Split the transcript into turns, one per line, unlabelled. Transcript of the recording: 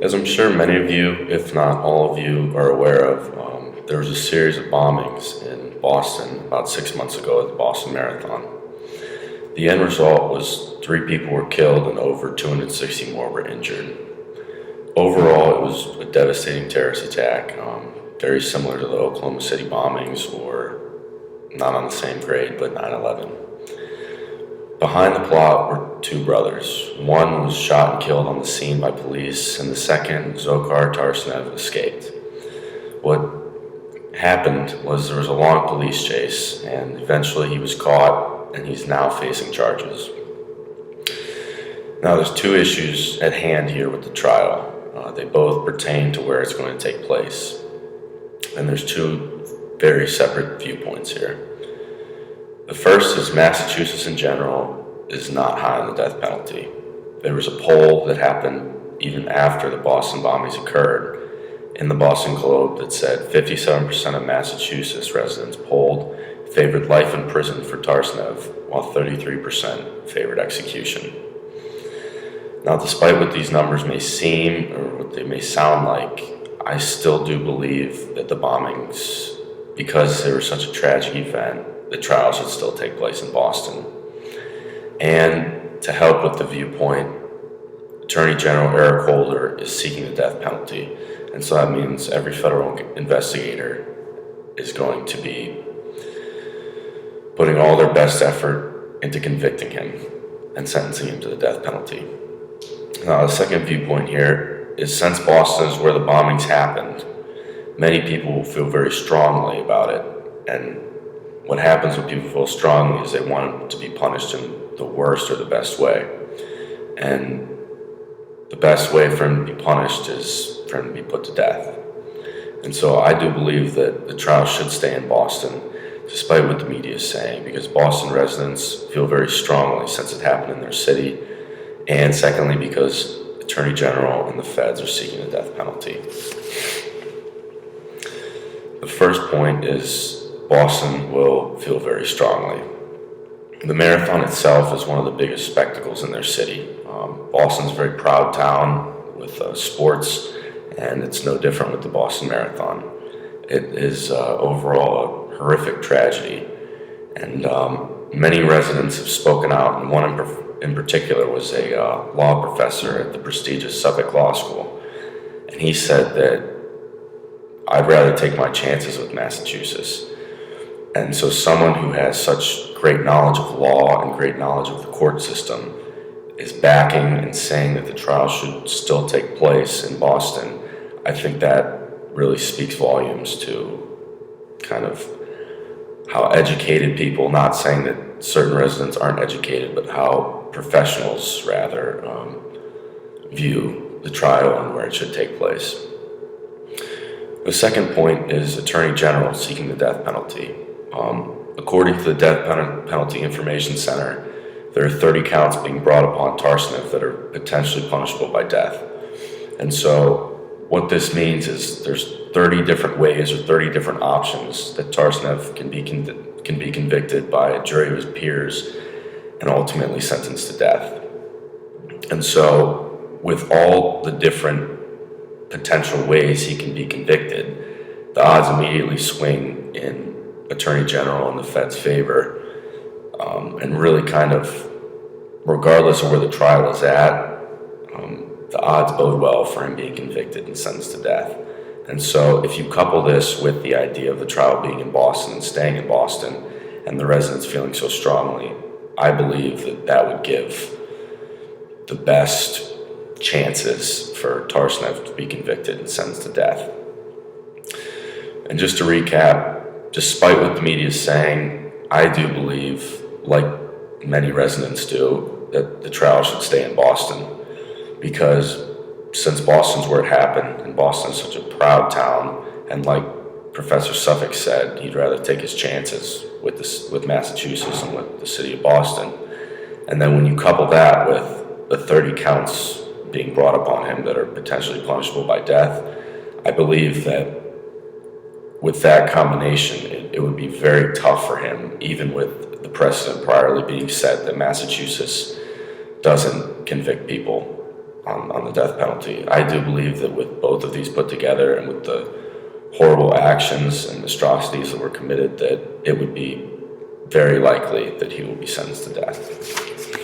As I'm sure many of you, if not all of you, are aware of, there was a series of bombings in Boston about 6 months ago at the Boston Marathon. The end result was 3 people were killed and over 260 more were injured. Overall, it was a devastating terrorist attack, very similar to the Oklahoma City bombings, or not on the same grade, but 9/11. Behind the plot were 2 brothers. One was shot and killed on the scene by police, and the second, Dzhokhar Tarsnev, escaped. What happened was there was a long police chase, and eventually he was caught, and he's now facing charges. Now, there's 2 issues at hand here with the trial. They both pertain to where it's going to take place. And there's 2 very separate viewpoints here. The first is Massachusetts in general is not high on the death penalty. There was a poll that happened even after the Boston bombings occurred in the Boston Globe that said 57% of Massachusetts residents polled favored life in prison for Tarsnev, while 33% favored execution. Now, despite what these numbers may seem or what they may sound like, I still do believe that the bombings, because they were such a tragic event, the trial should still take place in Boston. And to help with the viewpoint, Attorney General Eric Holder is seeking the death penalty. And so that means every federal investigator is going to be putting all their best effort into convicting him and sentencing him to the death penalty. Now, the second viewpoint here is, since Boston is where the bombings happened, many people feel very strongly about it. And what happens when people feel strongly is they want him to be punished in the worst or the best way. And the best way for him to be punished is for him to be put to death. And so I do believe that the trial should stay in Boston, despite what the media is saying, because Boston residents feel very strongly since it happened in their city. And secondly, because Attorney General and the feds are seeking the death penalty. The first point is Boston will feel very strongly. The marathon itself is one of the biggest spectacles in their city. Boston's a very proud town with sports, and it's no different with the Boston Marathon. It is overall a horrific tragedy, and many residents have spoken out, and one in particular was a law professor at the prestigious Suffolk Law School, and he said that I'd rather take my chances with Massachusetts. And so someone who has such great knowledge of law and great knowledge of the court system is backing and saying that the trial should still take place in Boston. I think that really speaks volumes to kind of how educated people, not saying that certain residents aren't educated, but how professionals rather view the trial and where it should take place. The second point is Attorney General seeking the death penalty. According to the Death Penalty Information Center, there are 30 counts being brought upon Tarsnev that are potentially punishable by death. And so what this means is there's 30 different ways or 30 different options that Tarsnev can be convicted by a jury of his peers and ultimately sentenced to death. And so with all the different potential ways he can be convicted, the odds immediately swing in Attorney General and the Fed's favor, and really kind of, regardless of where the trial is at, the odds bode well for him being convicted and sentenced to death. And so if you couple this with the idea of the trial being in Boston and staying in Boston, and the residents feeling so strongly, I believe that that would give the best chances for Tarsnev to be convicted and sentenced to death. And just to recap, despite what the media is saying, I do believe, like many residents do, that the trial should stay in Boston, because since Boston's where it happened, and Boston is such a proud town, and like Professor Suffolk said, he'd rather take his chances with Massachusetts and with the city of Boston. And then when you couple that with the 30 counts being brought upon him that are potentially punishable by death, I believe that with that combination, it would be very tough for him, even with the precedent priorly being set that Massachusetts doesn't convict people on the death penalty. I do believe that with both of these put together and with the horrible actions and atrocities that were committed, that it would be very likely that he will be sentenced to death.